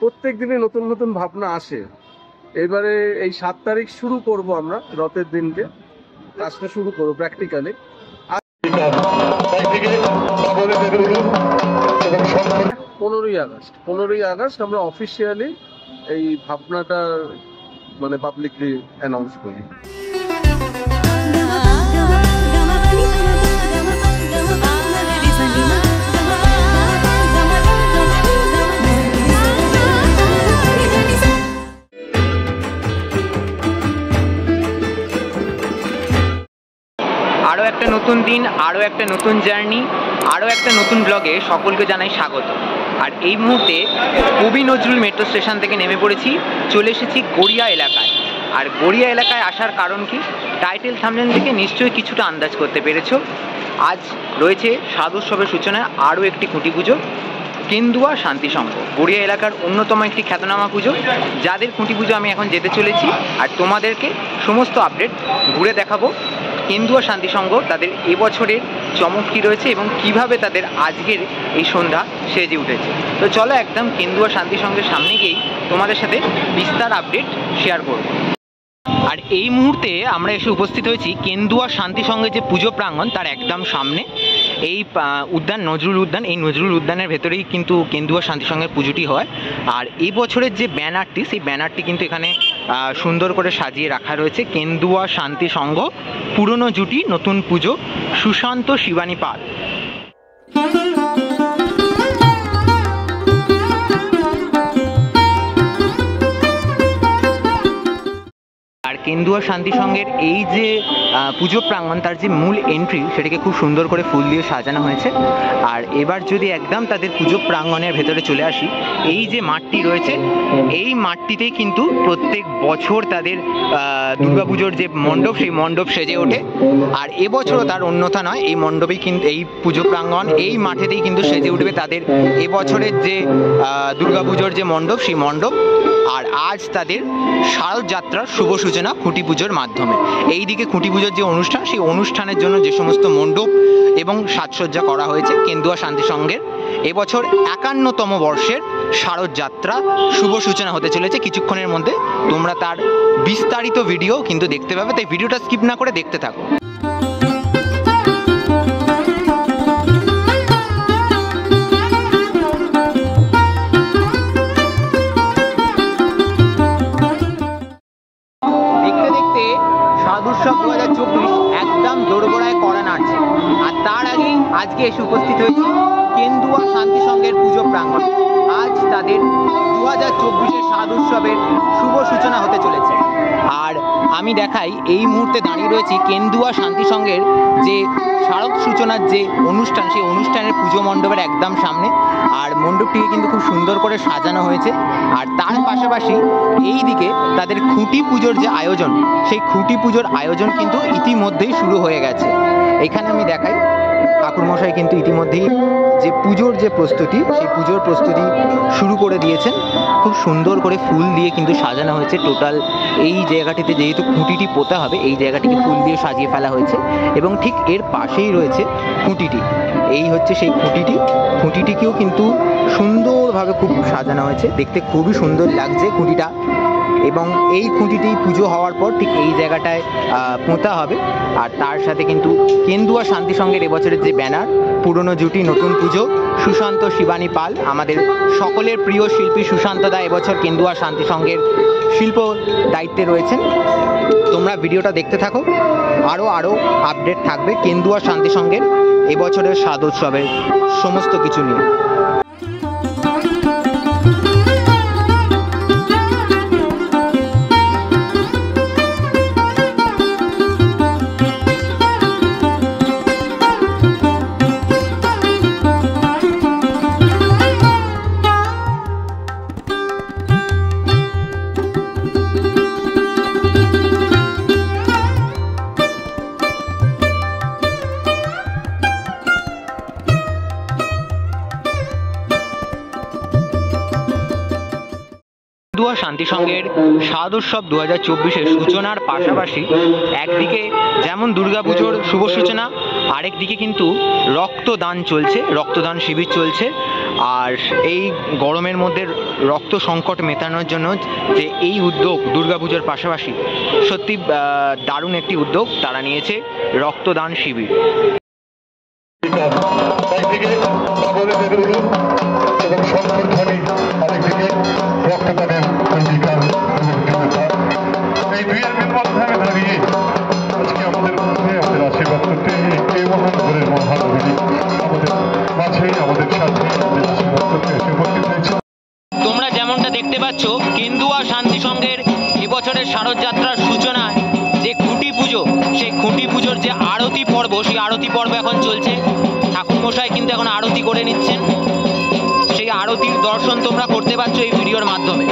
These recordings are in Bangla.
প্রত্যেক দিনে নতুন নতুন ভাবনা আসে। এবারে এই ৭ তারিখ শুরু করব আমরা রথের দিনকে কাজটা শুরু করবো প্র্যাকটিক্যালি। 15ই আগস্ট আমরা অফিসিয়ালি এই ভাবনাটা মানে পাবলিকলি অ্যানাউন্স করি। আরও একটা নতুন দিন, আরও একটা নতুন জার্নি, আরও একটা নতুন ব্লগে সকলকে জানাই স্বাগত। আর এই মুহূর্তে কবি নজরুল মেট্রো স্টেশন থেকে নেমে পড়েছি, চলে এসেছি গড়িয়া এলাকায়। আর গড়িয়া এলাকায় আসার কারণ কি, টাইটেল থাম্বনেল থেকে নিশ্চয়ই কিছুটা আন্দাজ করতে পেরেছ। আজ রয়েছে সাধুৎসবের সূচনায় আরও একটি খুঁটি পুজো, কেন্দুয়া শান্তি সংঘ, গড়িয়া এলাকার অন্যতম একটি খ্যাতনামা পুজো, যাদের খুঁটি পুজো আমি এখন যেতে চলেছি। আর তোমাদেরকে সমস্ত আপডেট ঘুরে দেখাবো। কেন্দুয়া শান্তি সংঘ তাদের এবছরের চমক কী রয়েছে এবং কিভাবে তাদের আজকের এই সন্ধ্যা সেজে উঠেছে। তো চলো একদম কেন্দুয়া শান্তি সংঘের সামনে গিয়েই তোমাদের সাথে বিস্তার আপডেট শেয়ার করব। আর এই মুহূর্তে আমরা এসে উপস্থিত হয়েছি কেন্দুয়া শান্তি সংঘের যে পুজো প্রাঙ্গণ তার একদম সামনে। এই উদ্যান নজরুল উদ্যান, এই নজরুল উদ্যানের ভেতরেই কিন্তু কেন্দুয়া শান্তি সংঘের পুজোটি হয়। আর এই বছরের যে ব্যানারটি, সেই ব্যানারটি কিন্তু এখানে সুন্দর করে সাজিয়ে রাখা রয়েছে। কেন্দুয়া শান্তি সংঘ, পুরনো জুটি, নতুন পুজো, সুশান্ত শিবানী পাল। আর কেন্দুয়া শান্তি সংঘের এই যে পুজো প্রাঙ্গণ, তার যে মূল এন্ট্রি, সেটাকে খুব সুন্দর করে ফুল দিয়ে সাজানো হয়েছে। আর এবার যদি একদম তাদের পুজো প্রাঙ্গণের ভেতরে চলে আসি, এই যে মাঠটি রয়েছে, এই মাঠটিতেই কিন্তু প্রত্যেক বছর তাদের দুর্গাপুজোর যে মণ্ডপ, সেই মণ্ডপ সেজে ওঠে। আর এবছরও তার অন্যথা নয়, এই মণ্ডপেই কিন্তু, এই পুজো প্রাঙ্গণ, এই মাঠেতেই কিন্তু সেজে উঠবে তাদের এবছরের যে দুর্গাপুজোর যে মণ্ডপ, সেই মণ্ডপ। আর আজ তাদের শারদ যাত্রার শুভ সূচনা খুঁটি পুজোর মাধ্যমে। এই দিকে খুঁটি পুজোর যে অনুষ্ঠান, সেই অনুষ্ঠানের জন্য যে সমস্ত মণ্ডপ এবং সাজসজ্জা করা হয়েছে, কেন্দুয়া শান্তি সংঘের এবছর 51তম বর্ষের শারদ যাত্রা শুভ সূচনা হতে চলেছে কিছুক্ষণের মধ্যে। তোমরা তার বিস্তারিত ভিডিও কিন্তু দেখতে পাবে, তাই ভিডিওটা স্কিপ না করে দেখতে থাকো। সাধুৎসব 2024 একদম দোরগোড়ায় কড়া নাড়ছে। আর তার আগেই আজকে এসে উপস্থিত হয়েছে কেন্দুয়া শান্তি সংঘের পুজো প্রাঙ্গণ। আজ তাদের 2024-এর সাধুৎসবের শুভ সূচনা হতে চলেছে। আর আমি দেখাই, এই মুহূর্তে দাঁড়িয়ে রয়েছি কেন্দুয়া শান্তি সংঘের যে শারদ সূচনার যে অনুষ্ঠান, সেই অনুষ্ঠানের পুজো মণ্ডপের একদম সামনে। আর মণ্ডপটিকে কিন্তু খুব সুন্দর করে সাজানো হয়েছে। আর তার পাশাপাশি এই দিকে তাদের খুঁটি পুজোর যে আয়োজন, সেই খুঁটি পুজোর আয়োজন কিন্তু ইতিমধ্যেই শুরু হয়ে গেছে। এখানে আমি দেখাই, ঠাকুরমশাই কিন্তু ইতিমধ্যেই যে পুজোর যে প্রস্তুতি, সেই পুজোর প্রস্তুতি শুরু করে দিয়েছেন। খুব সুন্দর করে ফুল দিয়ে কিন্তু সাজানো হয়েছে টোটাল এই জায়গাটিতে। যেহেতু খুঁটিটি পোতা হবে, এই জায়গাটিকে ফুল দিয়ে সাজিয়ে ফেলা হয়েছে। এবং ঠিক এর পাশেই রয়েছে খুঁটিটি। এই হচ্ছে সেই খুঁটিটি। খুঁটিটিকেও কিন্তু সুন্দরভাবে খুব সাজানো হয়েছে, দেখতে খুবই সুন্দর লাগছে খুঁটিটা। এবং এই খুঁটিটি পুজো হওয়ার পর ঠিক এই জায়গাটায় পোঁতা হবে। আর তার সাথে কিন্তু কেন্দুয়া শান্তি সংঘের এবছরের যে ব্যানার, পুরনো জুটি, নতুন পুজো, সুশান্ত শিবানী পাল, আমাদের সকলের প্রিয় শিল্পী সুশান্ত দা এবছর কেন্দুয়া শান্তি সংঘের শিল্প দায়িত্বে রয়েছেন। তোমরা ভিডিওটা দেখতে থাকো, আরও আপডেট থাকবে কেন্দুয়া শান্তি সংঘের এবছরের সাধোৎসবের সমস্ত কিছু নিয়ে। কেন্দুয়া শান্তি সংঘের শারদোৎসব 2024-এর সূচনার পাশাপাশি একদিকে যেমন দুর্গাপুজোর শুভ সূচনা, আরেকদিকে কিন্তু রক্তদান চলছে, রক্তদান শিবির চলছে। আর এই গরমের মধ্যে রক্ত সংকট মেটানোর জন্য যে এই উদ্যোগ দুর্গাপুজোর পাশাপাশি সত্যি দারুণ একটি উদ্যোগ তারা নিয়েছে, রক্তদান শিবির। একদিকে এবং সংগঠনিক আরেকদিকে রক্তদানের অঙ্গীকার এই দুইয়ের মাধ্যমে দাঁড়িয়ে আজকে আমাদের মধ্যে আমাদের আশীর্বাদ করতে এই মহান ঘরের মহানবী আমাদের মাঝে আমাদের সাথে আমাদের আশীর্বাদ করতে এসে উপস্থিত হয়েছে। তোমরা যেমনটা দেখতে পাচ্ছ, কেন্দুয়া শান্তি সংঘের এবছরের শারদযাত্রার সূচনায় যে খুঁটি পুজো, সেই খুঁটি পুজোর যে আরতি পর্ব, সেই আরতি পর্ব এখন চলছে। ঠাকুর মশাই কিন্তু এখন আরতি করে নিচ্ছেন, সেই আরতির দর্শন তোমরা করতে পারছো এই ভিডিওর মাধ্যমে।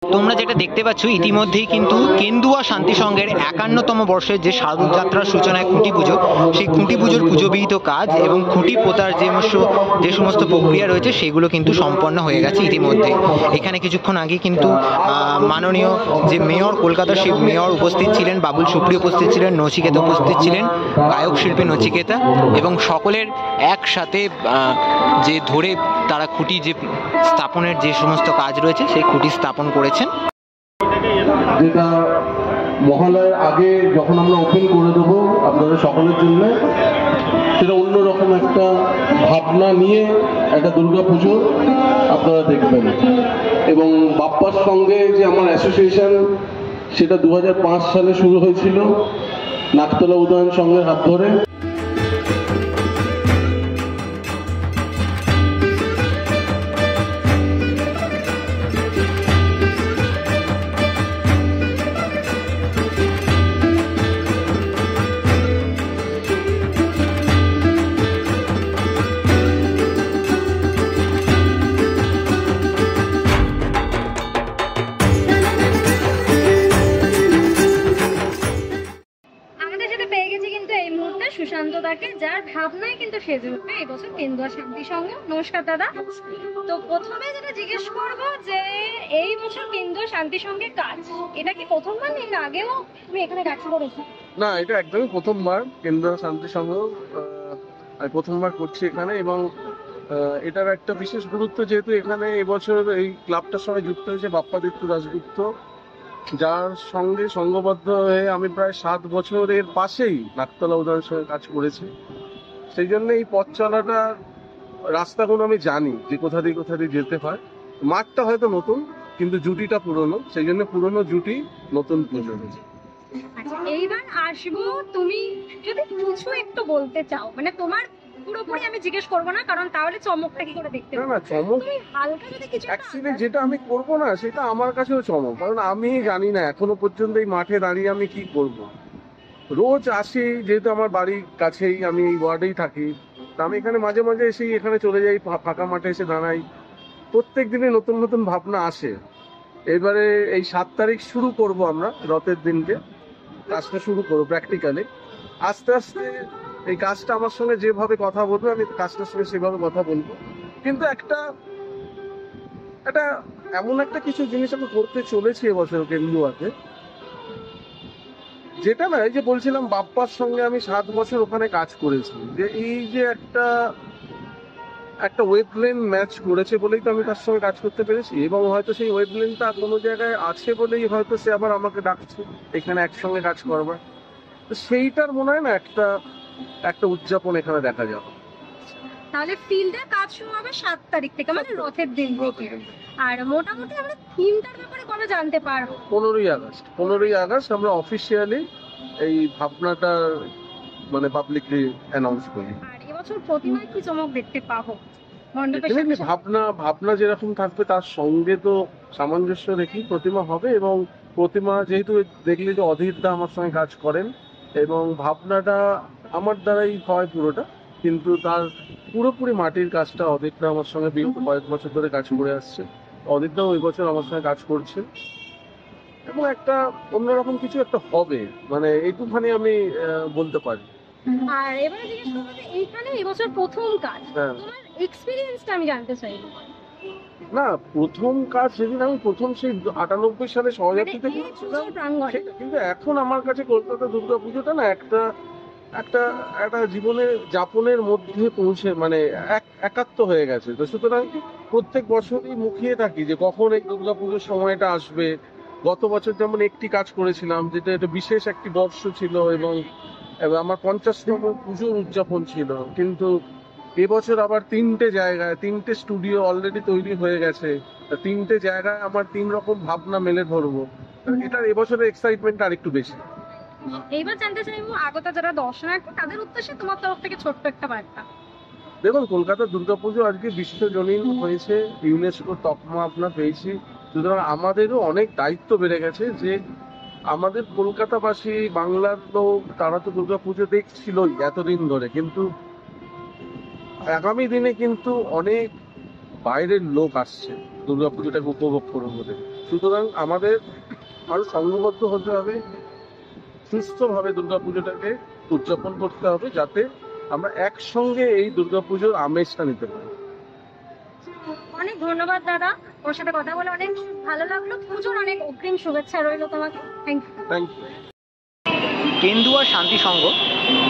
তোমরা যেটা দেখতে পাচ্ছ, ইতিমধ্যেই কিন্তু কেন্দুয়া শান্তি সংঘের 51তম বর্ষের যে শারদযাত্রার সূচনায় খুঁটি পুজো, সেই খুঁটি পুজোর পুজোবিহিত কাজ এবং খুঁটি পোতার যে সমস্ত প্রক্রিয়া রয়েছে সেগুলো কিন্তু সম্পন্ন হয়ে গেছে ইতিমধ্যে। এখানে কিছুক্ষণ আগে কিন্তু মাননীয় যে মেয়র, কলকাতার সেই মেয়র উপস্থিত ছিলেন, বাবুল সুপ্রিয় উপস্থিত ছিলেন, নচিকেতা উপস্থিত ছিলেন, গায়ক শিল্পী নচিকেতা, এবং সকলের একসাথে যে ধরে তারা খুঁটি যে স্থাপনের যে সমস্ত কাজ রয়েছে সেই খুঁটি স্থাপন করেছেন। যেটা মহালয়ার আগে যখন আমরা ওপেন করে দেবো আপনাদের সকলের জন্য, সেটা অন্যরকম একটা ভাবনা নিয়ে একটা দুর্গা পুজো আপনারা দেখবেন। এবং বাপ্পার সঙ্গে যে আমার অ্যাসোসিয়েশন, সেটা 2005 সালে শুরু হয়েছিল নাকতলা উদয়ন সংঘের হাত ধরে। সুশান্তদাকে, যার ভাবনায় কিন্তু সেজে উঠবে এই বছর কেন্দুয়া শান্তি সংঘ। নমস্কার দাদা। তো প্রথমে যেটা জিজ্ঞেস করবো যে এই বছর কেন্দুয়া শান্তি সংঘের কাজ, এটা কি প্রথমবার নাকি আগেও তুমি এখানে কাজ করেছো? না, এটা একদমই প্রথমবার। কেন্দুয়া শান্তি সংঘ আমি প্রথমবার করছি এখানে, এবং এটার একটা বিশেষ গুরুত্ব, যেহেতু এখানে এবছর এই ক্লাবটার সঙ্গে যুক্ত হয়েছে বাপ্পাদিত্য দাশগুপ্ত, যার সঙ্গে সংঘবদ্ধ হয়ে আমি প্রায় 7 বছরের পাশেই নাকতলা উদয়নের সঙ্গে কাজ করেছি। সেই জন্য এই পথ চলাটা, রাস্তাগুলো আমি জানি যে কোথা দিয়ে যেতে হয়। মাঠটা হয়তো নতুন, কিন্তু জুটিটা পুরনো, সেই জন্য পুরনো জুটি নতুন পুজো হয়েছে। আচ্ছা, এইবার আসবো, তুমি যদি কিছু একটু বলতে চাও, মানে তোমার পুরোপুরি আমি জিজ্ঞেস করবো না, কারণ তাহলে চমকটা কি করে দেখতে না পাবো। না, চমক তুমি হালকা যদি কিছু অ্যাকচুয়ালি যেটা আমি করব না সেটা আমার কাছেও চমক, কারণ আমি জানি না এখনো পর্যন্ত এই মাঠে দাঁড়িয়ে আমি কি করব। রোজ আসি, যেহেতু আমার বাড়ির কাছেই, আমি এই ওয়ার্ডেই থাকি, তা আমি এখানে মাঝে মাঝে এসে এখানে চলে যাই, ফাঁকা মাঠে এসে দাঁড়াই। প্রত্যেক দিনে নতুন নতুন ভাবনা আসে। এবারে এই 7 তারিখ শুরু করব আমরা, রথের দিনকে কাজটা শুরু করবো প্র্যাকটিক্যালি। আস্তে আস্তে এই কাজটা আমার সঙ্গে যেভাবে কথা বলবে, আমি কাজটার সঙ্গে সেভাবে কথা বলবো। কিন্তু একটা এমন একটা কিছু জিনিস আমি করতে চলেছি এবছর কেন্দুয়াতে, যেটা না, এই যে বলছিলাম বাপ্পার সঙ্গে আমি 7 বছর ওখানে কাজ করেছি, যে এই যে একটা ওয়েবলেন ম্যাচ করেছে বলেই তো আমি তার সঙ্গে কাজ করতে পেরেছি, এবং হয়তো সেই ওয়েবলেনটা কোনো জায়গায় আছে বলেই হয়তো সে আবার আমাকে ডাকছে এখানে একসঙ্গে কাজ করবার। তো সেইটার মনে হয় না একটা উদযাপন এখানে দেখা যাবে। তাহলে ফিল্ডে কাজ শুরু হবে 7 তারিখ থেকে, মানে রথের দিন থেকে। আর মোটামুটি আমরা থিমটার ব্যাপারে কবে জানতে পারবো? 15ই আগস্ট আমরা অফিসিয়ালি এই ভাবনাটা মানে পাবলিকলি অ্যানাউন্স করি। আর এবছর প্রতিমায় কি চমক দেখতে পাবো মণ্ডপের Definitely সাথে? ভাবনা যেরকম থাকবে তার সঙ্গে তো সামঞ্জস্য রেখেই প্রতিমা হবে। এবং প্রতিমা যেহেতু দেখলে যে অধীরদা আমার সঙ্গে কাজ করেন, এবং ভাবনাটা আমার দ্বারাই হয় পুরোটা, কিন্তু তার পুরোপুরি মাটির কাজটা অধীরদা আমার সঙ্গে বিগত কয়েক বছর ধরে কাজ করে আসছে। অধীরদাও ওই বছর আমার সঙ্গে কাজ করছে, এবং একটা অন্যরকম কিছু একটা হবে, মানে এইটুখানি আমি বলতে পারি। আর এবারে জিজ্ঞেস করবো যে এইখানে এবছর প্রথম কাজ, হ্যাঁ। তোমার এক্সপিরিয়েন্সটা আমি জানতে চাইবো। না, প্রথম কাজ সেদিন আমি প্রথম সেই 98 সালে মানে সহযাত্রীতে এই গিয়েছিলাম, পুজোর প্রাঙ্গণে। সেটা কিন্তু এখন আমার কাছে কলকাতা দুর্গা পুজোটা না একটা জীবনের যাপনের মধ্যে পৌঁছে, মানে একাত্ম হয়ে গেছে। তো সুতরাং প্রত্যেক বছরই মুখিয়ে থাকি যে কখন এই দুর্গা পুজোর সময়টা আসবে। গত বছর যেমন একটি কাজ করেছিলাম, যেটা একটা বিশেষ একটি বর্ষ ছিল, এবং আমার 50তম পুজোর উদযাপন ছিল। কিন্তু এবছর আবার 3টে জায়গায় 3টে স্টুডিও অলরেডি তৈরি হয়ে গেছে। 3টে জায়গায় আমার 3 রকম ভাবনা মেলে ধরবো। এটার এবছরের এক্সাইটমেন্ট আর একটু বেশি। এইবার জানতে চাইবো আগত যারা দর্শনার্থী তাদের উদ্দেশ্যে তোমার তরফ থেকে ছোট্ট একটা বার্তা। দেখুন, কলকাতার দুর্গাপুজো আজকে বিশ্বজনীন হয়েছে, ইউনেস্কো তকমা আমরা পেয়েছি। সুতরাং আমাদেরও অনেক দায়িত্ব বেড়ে গেছে যে আমাদের কলকাতাবাসী, বাংলার লোক, তারা তো দুর্গাপুজো দেখছিলই এতদিন ধরে, কিন্তু আগামী দিনে কিন্তু অনেক বাইরের লোক আসছে দুর্গাপুজোটাকে উপভোগ করবে বলে। সুতরাং আমাদের আরো সংঘবদ্ধ হতে হবে, সুস্থভাবে দুর্গাপুজোটাকে উদযাপন করতে হবে, যাতে আমরা একসঙ্গে এই দুর্গাপুজোর আমেজটা নিতে পারি। অনেক ধন্যবাদ দাদা, ওর সাথে কথা বলে অনেক ভালো লাগলো। পুজোর অনেক অগ্রিম শুভেচ্ছা রইলো তোমাকে। Thank you. Thank you. Kendua Shanti Sangha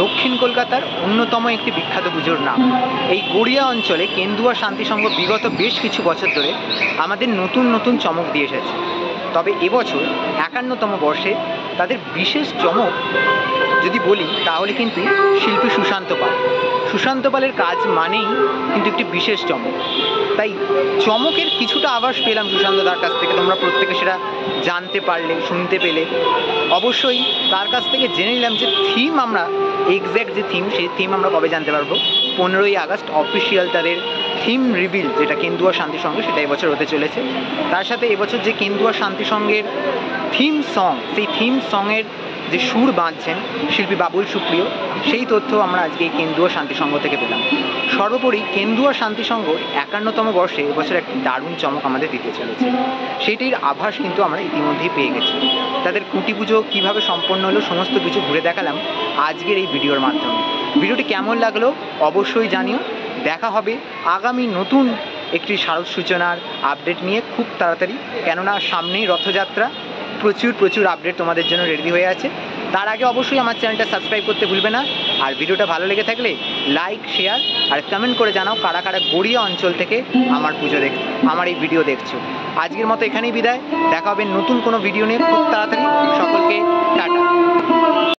দক্ষিণ কলকাতার অন্যতম একটি বিখ্যাত পুজোর নাম। এই গড়িয়া অঞ্চলে কেন্দুয়া শান্তি সংঘ বিগত বেশ কিছু বছর ধরে আমাদের নতুন নতুন চমক দিয়ে এসেছে। তবে এবছর 51তম বর্ষে তাদের বিশেষ চমক যদি বলি তাহলে কিন্তু শিল্পী সুশান্ত পালের কাজ মানেই কিন্তু একটি বিশেষ চমক। তাই চমকের কিছুটা আভাস পেলাম সুশান্তদার কাছ থেকে, তোমরা প্রত্যেকে সেটা জানতে পারলে, শুনতে পেলে। অবশ্যই তার কাছ থেকে জেনে নিলাম যে থিম, আমরা এক্স্যাক্ট যে থিম, সেই থিম আমরা কবে জানতে পারবো। 15ই আগস্ট অফিসিয়াল তাদের থিম রিভিল, যেটা কেন্দুয়া শান্তি সংঘ, সেটা এবছর হতে চলেছে। তার সাথে এবছর যে কেন্দুয়া শান্তি সংঘের থিম সং, সেই থিম সঙের যে সুর বাঁধছেন শিল্পী বাবুল সুপ্রিয়, সেই তথ্য আমরা আজকে এই কেন্দুয়া শান্তি সংঘ থেকে পেলাম। সর্বোপরি কেন্দুয়া শান্তি সংঘ 51তম বর্ষে এবছর একটি দারুণ চমক আমাদের দিতে চলেছে, সেইটির আভাস কিন্তু আমরা ইতিমধ্যেই পেয়ে গেছি। তাদের খুঁটি পুজো কীভাবে সম্পন্ন হলো সমস্ত কিছু ঘুরে দেখালাম আজকের এই ভিডিওর মাধ্যমে। ভিডিওটি কেমন লাগলো অবশ্যই জানিও। দেখা হবে আগামী নতুন একটি শারদ সূচনার আপডেট নিয়ে খুব তাড়াতাড়ি, কেননা সামনেই রথযাত্রা, প্রচুর আপডেট তোমাদের জন্য রেডি হয়ে আছে। তার আগে অবশ্যই আমার চ্যানেলটা সাবস্ক্রাইব করতে ভুলবে না। আর ভিডিওটা ভালো লেগে থাকলে লাইক, শেয়ার আর কমেন্ট করে জানাও কারা কারা গড়িয়া অঞ্চল থেকে আমার এই ভিডিও দেখছো। আজকের মতো এখানেই বিদায়, দেখা হবে নতুন কোনো ভিডিও নিয়ে খুব তাড়াতাড়ি। সকলকে টাটা।